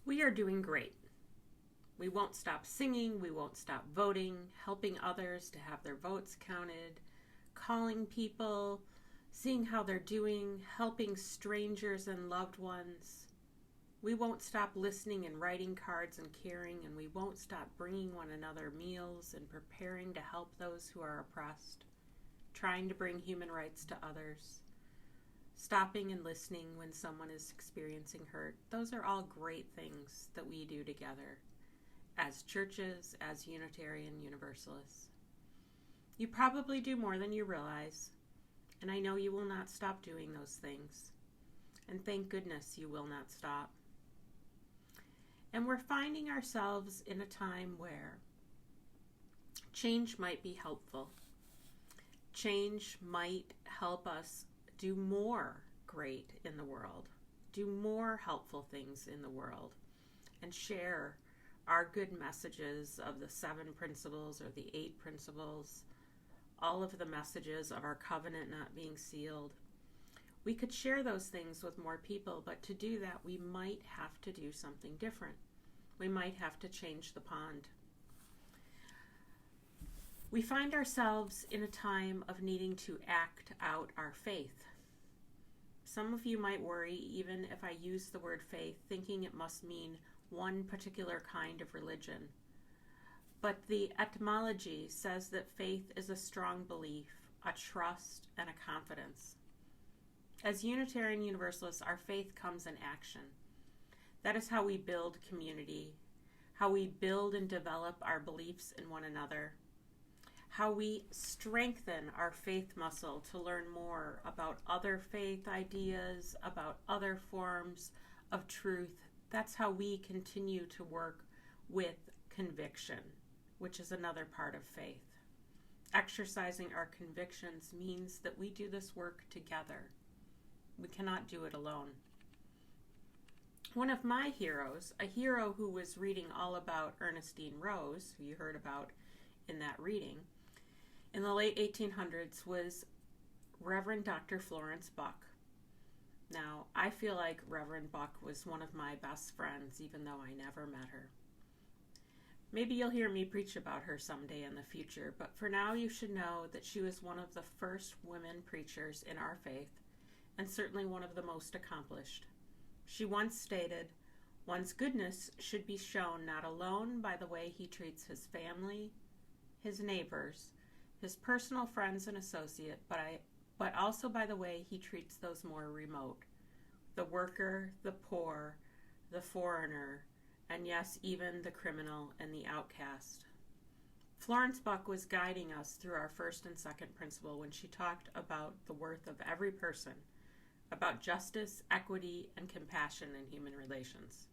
We are doing great. We won't stop singing, we won't stop voting, helping others to have their votes counted, calling people, seeing how they're doing, helping strangers and loved ones. We won't stop listening and writing cards and caring, and we won't stop bringing one another meals and preparing to help those who are oppressed, trying to bring human rights to others, stopping and listening when someone is experiencing hurt. Those are all great things that we do together as churches, as Unitarian Universalists. You probably do more than you realize, and I know you will not stop doing those things. And thank goodness you will not stop. And we're finding ourselves in a time where change might be helpful. Change might help us do more great in the world, do more helpful things in the world, and share our good messages of the 7 principles or the 8 principles, all of the messages of our covenant not being sealed. We could share those things with more people, but to do that, we might have to do something different. We might have to change the pond. We find ourselves in a time of needing to act out our faith. Some of you might worry, even if I use the word faith, thinking it must mean one particular kind of religion. But the etymology says that faith is a strong belief, a trust, and a confidence. As Unitarian Universalists, our faith comes in action. That is how we build community, how we build and develop our beliefs in one another, how we strengthen our faith muscle to learn more about other faith ideas, about other forms of truth. That's how we continue to work with conviction, which is another part of faith. Exercising our convictions means that we do this work together. We cannot do it alone. One of my heroes, a hero who was reading all about Ernestine Rose, who you heard about in that reading, in the late 1800s was Reverend Dr. Florence Buck. Now, I feel like Reverend Buck was one of my best friends, even though I never met her. Maybe you'll hear me preach about her someday in the future, but for now you should know that she was one of the first women preachers in our faith, and certainly one of the most accomplished. She once stated, "One's goodness should be shown not alone by the way he treats his family, his neighbors, his personal friends and associates, but also by the way he treats those more remote, the worker, the poor, the foreigner, and yes, even the criminal and the outcast." Florence Buck was guiding us through our first and second principle when she talked about the worth of every person, about justice, equity, and compassion in human relations.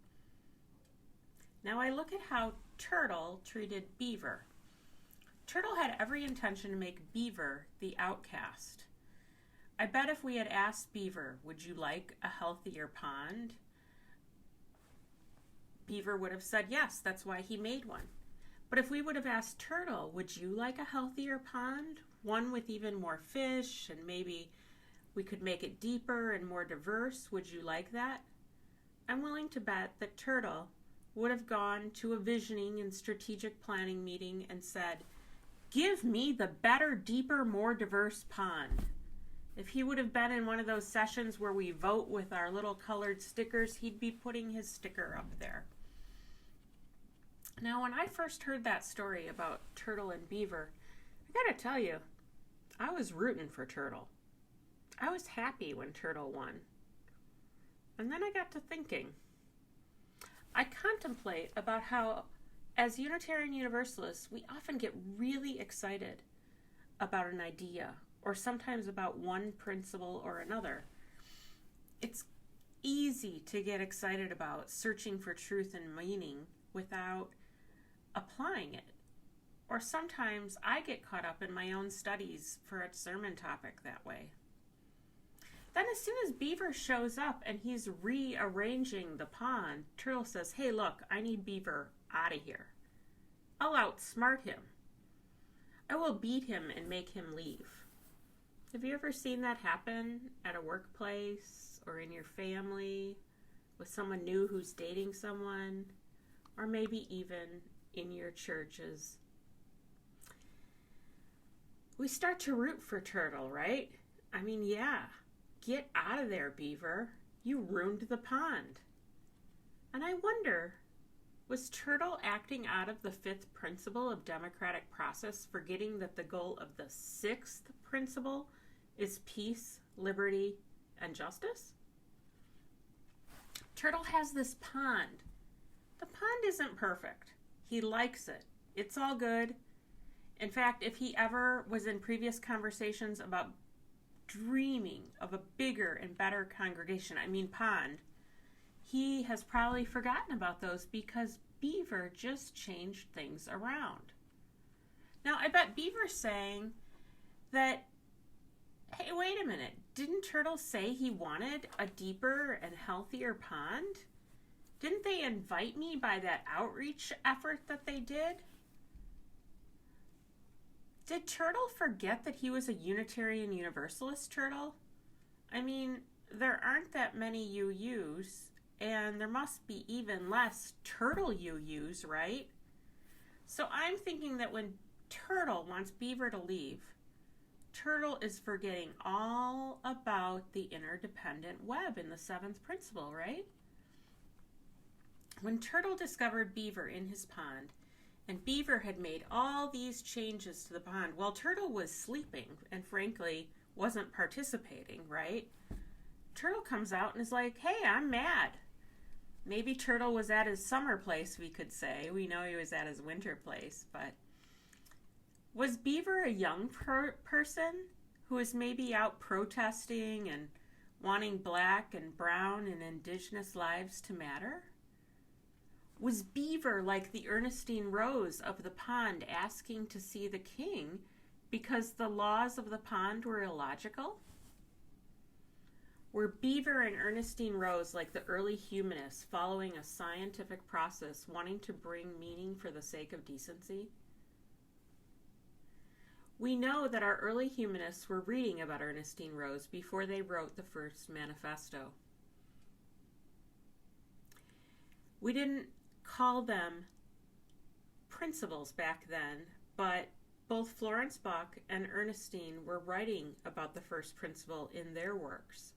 Now I look at how Turtle treated Beaver. Turtle had every intention to make Beaver the outcast. I bet if we had asked Beaver, "Would you like a healthier pond?" Beaver would have said yes, that's why he made one. But if we would have asked Turtle, "Would you like a healthier pond? One with even more fish, and maybe we could make it deeper and more diverse. Would you like that?" I'm willing to bet that Turtle would have gone to a visioning and strategic planning meeting and said, "Give me the better, deeper, more diverse pond." If he would have been in one of those sessions where we vote with our little colored stickers, he'd be putting his sticker up there. Now, when I first heard that story about Turtle and Beaver, I gotta tell you, I was rooting for Turtle. I was happy when Turtle won. And then I got to thinking. I contemplate about how, as Unitarian Universalists, we often get really excited about an idea, or sometimes about one principle or another. It's easy to get excited about searching for truth and meaning without applying it. Or sometimes I get caught up in my own studies for a sermon topic that way. Then as soon as Beaver shows up and he's rearranging the pond, Turtle says, "Hey, look, I need Beaver out of here. I'll outsmart him. I will beat him and make him leave." Have you ever seen that happen at a workplace or in your family with someone new who's dating someone, or maybe even in your churches. We start to root for Turtle, right? I mean, yeah, get out of there, Beaver. You ruined the pond. And I wonder, was Turtle acting out of the fifth principle of democratic process, forgetting that the goal of the sixth principle is peace, liberty, and justice? Turtle has this pond. The pond isn't perfect. He likes it. It's all good. In fact, if he ever was in previous conversations about dreaming of a bigger and better congregation, pond, he has probably forgotten about those because Beaver just changed things around. Now, I bet Beaver's saying that, hey, wait a minute, didn't Turtle say he wanted a deeper and healthier pond? Didn't they invite me by that outreach effort that they did? Did Turtle forget that he was a Unitarian Universalist Turtle? There aren't that many UUs, and there must be even less Turtle UUs, right? So I'm thinking that when Turtle wants Beaver to leave, Turtle is forgetting all about the interdependent web in the seventh principle, right? When Turtle discovered Beaver in his pond, and Beaver had made all these changes to the pond, while Turtle was sleeping and frankly wasn't participating, right? Turtle comes out and is like, hey, I'm mad. Maybe Turtle was at his summer place, we could say. We know he was at his winter place, but was Beaver a young person who was maybe out protesting and wanting black and brown and indigenous lives to matter? Was Beaver like the Ernestine Rose of the pond asking to see the king because the laws of the pond were illogical? Were Beaver and Ernestine Rose like the early humanists following a scientific process, wanting to bring meaning for the sake of decency? We know that our early humanists were reading about Ernestine Rose before they wrote the first manifesto. We didn't call them principles back then, but both Florence Buck and Ernestine were writing about the first principle in their works.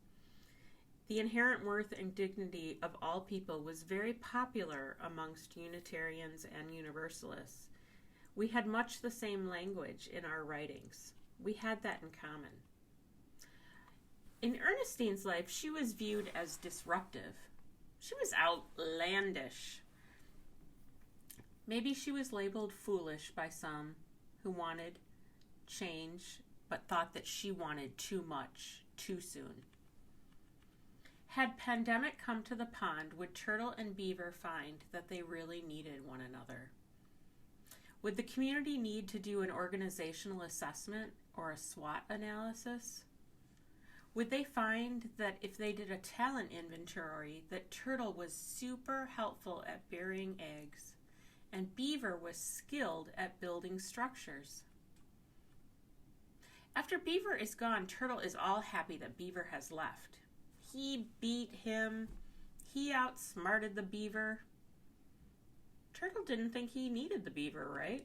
The inherent worth and dignity of all people was very popular amongst Unitarians and Universalists. We had much the same language in our writings. We had that in common. In Ernestine's life, she was viewed as disruptive. She was outlandish. Maybe she was labeled foolish by some who wanted change but thought that she wanted too much too soon. Had pandemic come to the pond, would Turtle and Beaver find that they really needed one another? Would the community need to do an organizational assessment or a SWOT analysis? Would they find that if they did a talent inventory, that Turtle was super helpful at burying eggs and Beaver was skilled at building structures? After Beaver is gone, Turtle is all happy that Beaver has left. He beat him. He outsmarted the Beaver. Turtle didn't think he needed the Beaver, right?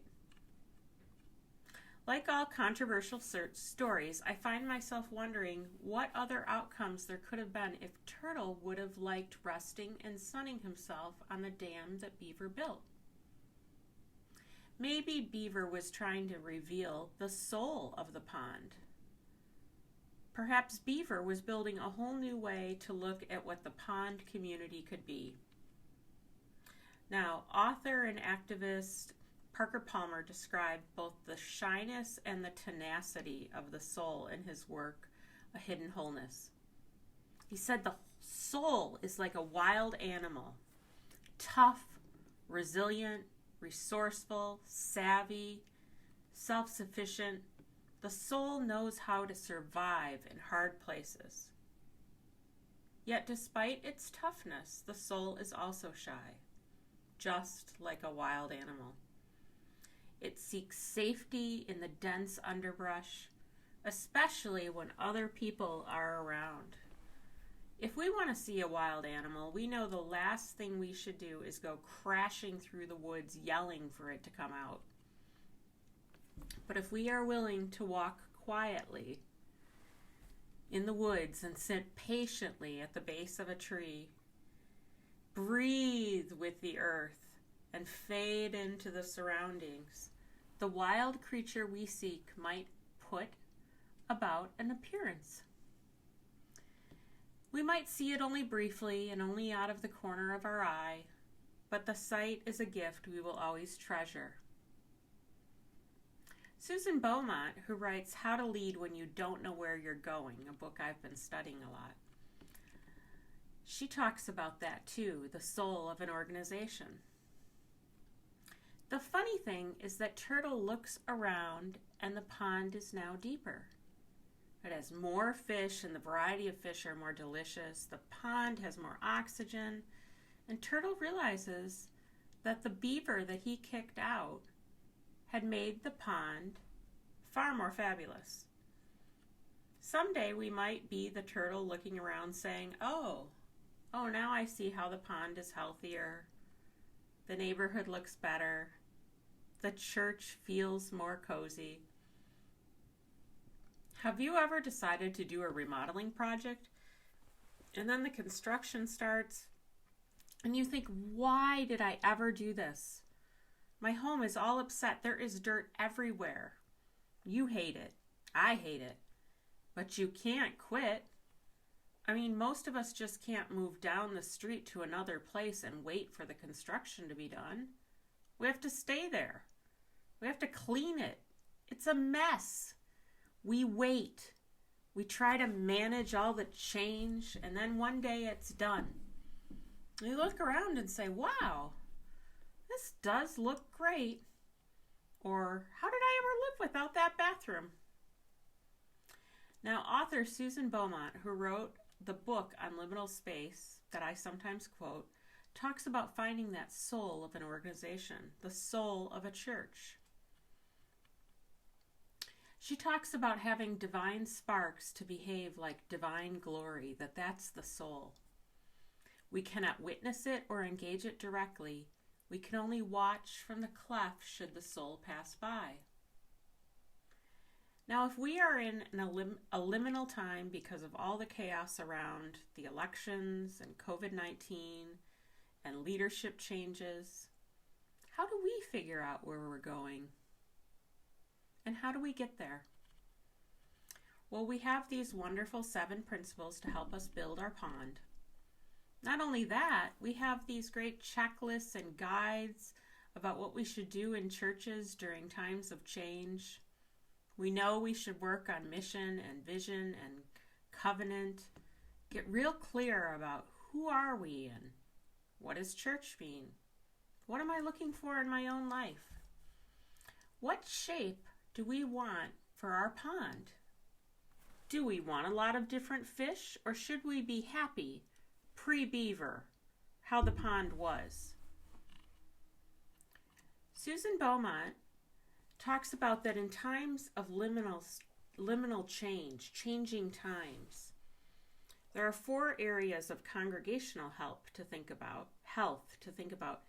Like all controversial stories, I find myself wondering what other outcomes there could have been if Turtle would have liked resting and sunning himself on the dam that Beaver built. Maybe Beaver was trying to reveal the soul of the pond. Perhaps Beaver was building a whole new way to look at what the pond community could be. Now, author and activist Parker Palmer described both the shyness and the tenacity of the soul in his work, A Hidden Wholeness. He said the soul is like a wild animal, tough, resilient, resourceful, savvy, self-sufficient. The soul knows how to survive in hard places. Yet despite its toughness, the soul is also shy, just like a wild animal. It seeks safety in the dense underbrush, especially when other people are around. If we want to see a wild animal, we know the last thing we should do is go crashing through the woods yelling for it to come out. But if we are willing to walk quietly in the woods and sit patiently at the base of a tree, breathe with the earth, and fade into the surroundings, the wild creature we seek might put about an appearance. We might see it only briefly and only out of the corner of our eye, but the sight is a gift we will always treasure. Susan Beaumont, who writes How to Lead When You Don't Know Where You're Going, a book I've been studying a lot, she talks about that too, the soul of an organization. The funny thing is that Turtle looks around and the pond is now deeper. It has more fish and the variety of fish are more delicious. The pond has more oxygen. And Turtle realizes that the beaver that he kicked out had made the pond far more fabulous. Someday we might be the turtle looking around saying, oh, now I see how the pond is healthier. The neighborhood looks better. The church feels more cozy. Have you ever decided to do a remodeling project and then the construction starts and you think, why did I ever do this? My home is all upset. There is dirt everywhere. You hate it. I hate it. But you can't quit. I mean, most of us just can't move down the street to another place and wait for the construction to be done. We have to stay there. We have to clean it. It's a mess. We wait. We try to manage all the change, and then one day it's done. You look around and say, wow, this does look great. Or, how did I ever live without that bathroom? Now, author Susan Beaumont, who wrote the book on liminal space that I sometimes quote, talks about finding that soul of an organization, the soul of a church. She talks about having divine sparks to behave like divine glory, that's the soul. We cannot witness it or engage it directly. We can only watch from the cleft should the soul pass by. Now, if we are in a liminal time because of all the chaos around the elections and COVID-19 and leadership changes, how do we figure out where we're going? And how do we get there? Well, we have these wonderful 7 principles to help us build our pond. Not only that, we have these great checklists and guides about what we should do in churches during times of change. We know we should work on mission and vision and covenant. Get real clear about who are we and what does church mean? What am I looking for in my own life? What shape do we want for our pond? Do we want a lot of different fish, or should we be happy, pre-Beaver, how the pond was? Susan Beaumont talks about that in times of liminal change, changing times, there are 4 areas of congregational health to think about,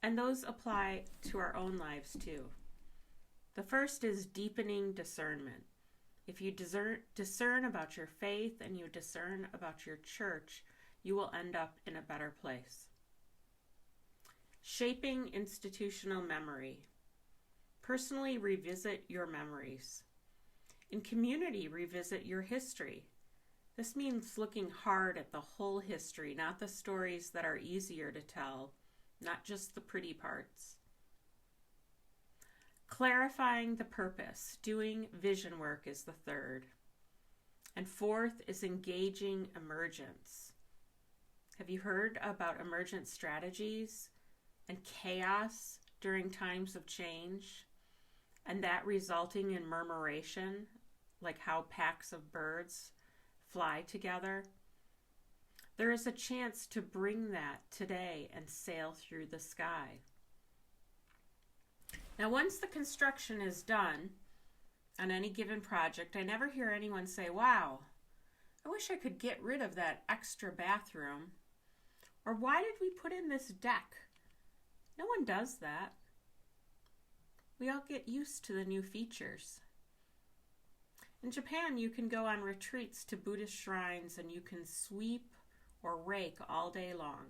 and those apply to our own lives too. The first is deepening discernment. If you discern about your faith and you discern about your church, you will end up in a better place. Shaping institutional memory. Personally revisit your memories. In community, revisit your history. This means looking hard at the whole history, not the stories that are easier to tell, not just the pretty parts. Clarifying the purpose. Doing vision work is the third. And 4th is engaging emergence. Have you heard about emergent strategies and chaos during times of change? And that resulting in murmuration, like how packs of birds fly together? There is a chance to bring that today and sail through the sky. Now, once the construction is done on any given project, I never hear anyone say, wow, I wish I could get rid of that extra bathroom. Or why did we put in this deck? No one does that. We all get used to the new features. In Japan, you can go on retreats to Buddhist shrines and you can sweep or rake all day long.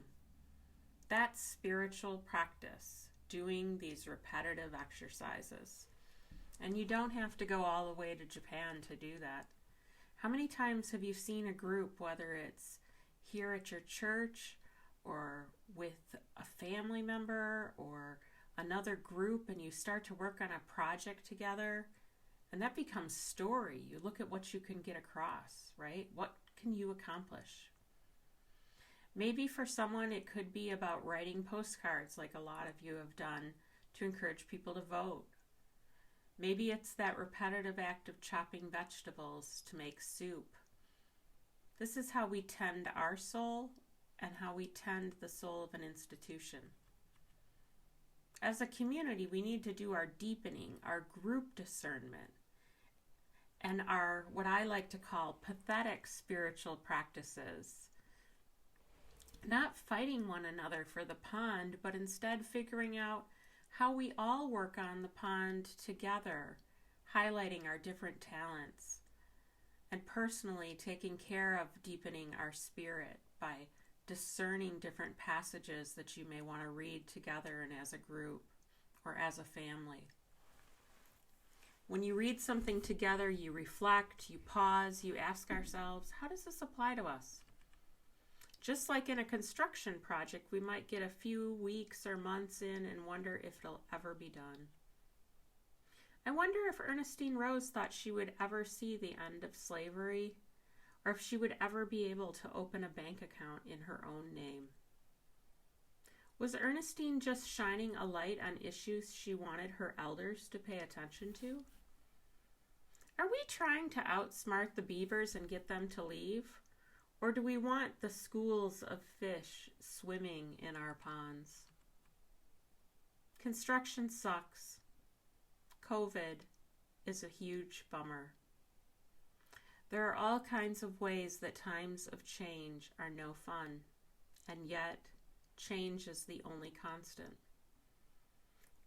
That's spiritual practice, doing these repetitive exercises. And you don't have to go all the way to Japan to do that. How many times have you seen a group, whether it's here at your church or with a family member or another group, and you start to work on a project together, and that becomes story. You look at what you can get across, right? What can you accomplish? Maybe for someone it could be about writing postcards like a lot of you have done to encourage people to vote. Maybe it's that repetitive act of chopping vegetables to make soup. This is how we tend our soul and how we tend the soul of an institution. As a community, we need to do our deepening, our group discernment, and our, what I like to call, pathetic spiritual practices. Not fighting one another for the pond, but instead figuring out how we all work on the pond together, highlighting our different talents, and personally taking care of deepening our spirit by discerning different passages that you may want to read together and as a group or as a family. When you read something together, you reflect, you pause, you ask ourselves, how does this apply to us? Just like in a construction project, we might get a few weeks or months in and wonder if it'll ever be done. I wonder if Ernestine Rose thought she would ever see the end of slavery, or if she would ever be able to open a bank account in her own name. Was Ernestine just shining a light on issues she wanted her elders to pay attention to? Are we trying to outsmart the beavers and get them to leave? Or do we want the schools of fish swimming in our ponds? Construction sucks. COVID is a huge bummer. There are all kinds of ways that times of change are no fun, and yet change is the only constant.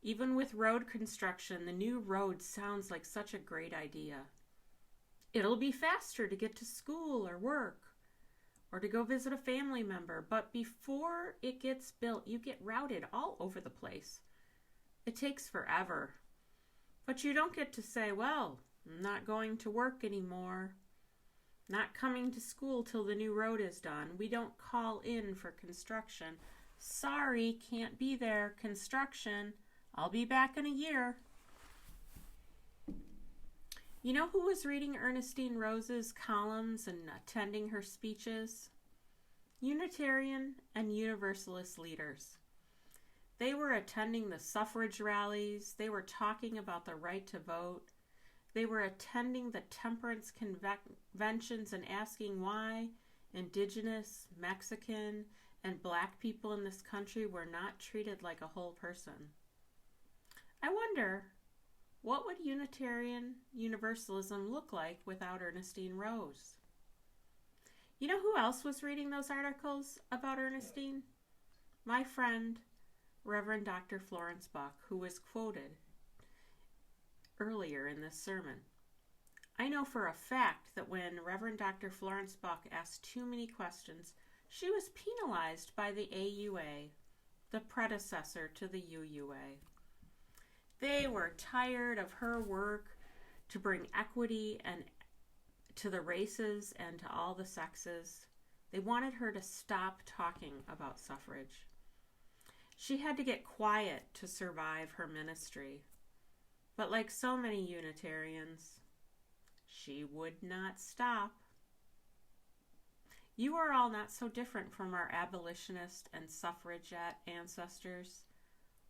Even with road construction, the new road sounds like such a great idea. It'll be faster to get to school or work, or to go visit a family member, but before it gets built, you get routed all over the place. It takes forever. But you don't get to say, well, I'm not going to work anymore, not coming to school till the new road is done. We don't call in for construction. Sorry, can't be there, construction. I'll be back in a year. You know who was reading Ernestine Rose's columns and attending her speeches? Unitarian and Universalist leaders. They were attending the suffrage rallies. They were talking about the right to vote. They were attending the temperance conventions and asking why Indigenous, Mexican, and Black people in this country were not treated like a whole person. I wonder, what would Unitarian Universalism look like without Ernestine Rose? You know who else was reading those articles about Ernestine? My friend, Reverend Dr. Florence Buck, who was quoted earlier in this sermon. I know for a fact that when Reverend Dr. Florence Buck asked too many questions, she was penalized by the AUA, the predecessor to the UUA. They were tired of her work to bring equity and to the races and to all the sexes. They wanted her to stop talking about suffrage. She had to get quiet to survive her ministry. But like so many Unitarians, she would not stop. You are all not so different from our abolitionist and suffragette ancestors,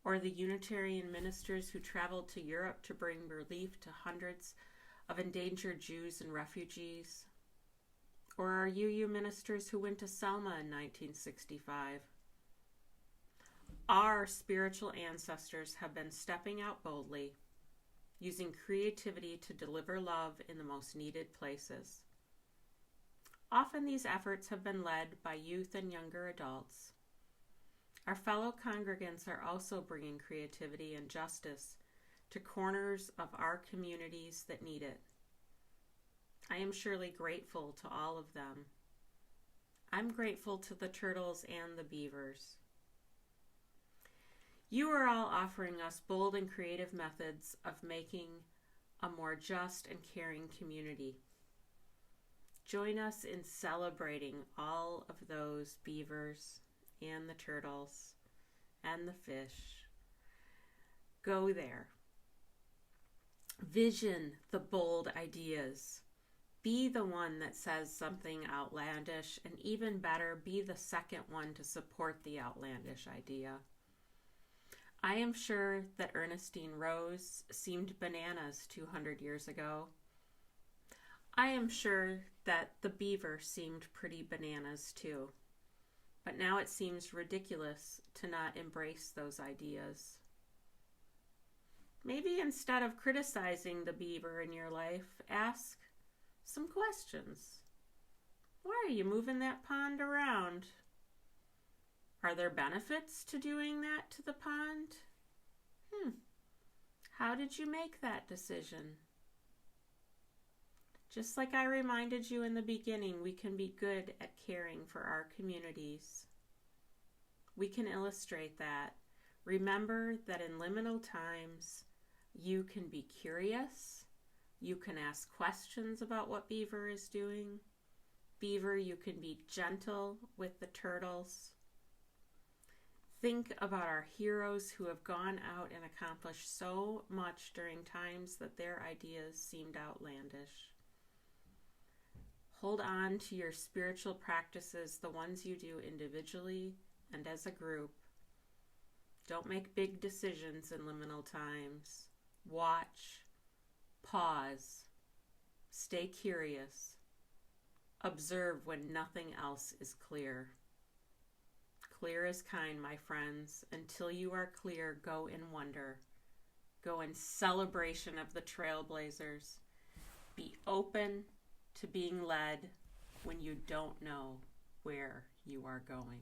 or the Unitarian ministers who traveled to Europe to bring relief to hundreds of endangered Jews and refugees, or our UU ministers who went to Selma in 1965. Our spiritual ancestors have been stepping out boldly, using creativity to deliver love in the most needed places. Often these efforts have been led by youth and younger adults. Our fellow congregants are also bringing creativity and justice to corners of our communities that need it. I am surely grateful to all of them. I'm grateful to the turtles and the beavers. You are all offering us bold and creative methods of making a more just and caring community. Join us in celebrating all of those beavers and the turtles and the fish. Go there. Vision the bold ideas. Be the one that says something outlandish, and even better, be the second one to support the outlandish idea. I am sure that Ernestine Rose seemed bananas 200 years ago. I am sure that the beaver seemed pretty bananas too. But now it seems ridiculous to not embrace those ideas. Maybe instead of criticizing the beaver in your life, ask some questions. Why are you moving that pond around? Are there benefits to doing that to the pond? How did you make that decision? Just like I reminded you in the beginning, we can be good at caring for our communities. We can illustrate that. Remember that in liminal times, you can be curious. You can ask questions about what Beaver is doing. Beaver, you can be gentle with the turtles. Think about our heroes who have gone out and accomplished so much during times that their ideas seemed outlandish. Hold on to your spiritual practices, the ones you do individually and as a group. Don't make big decisions in liminal times. Watch, pause, stay curious, observe when nothing else is clear. Clear is kind, my friends. Until you are clear, go in wonder. Go in celebration of the trailblazers. Be open to being led when you don't know where you are going.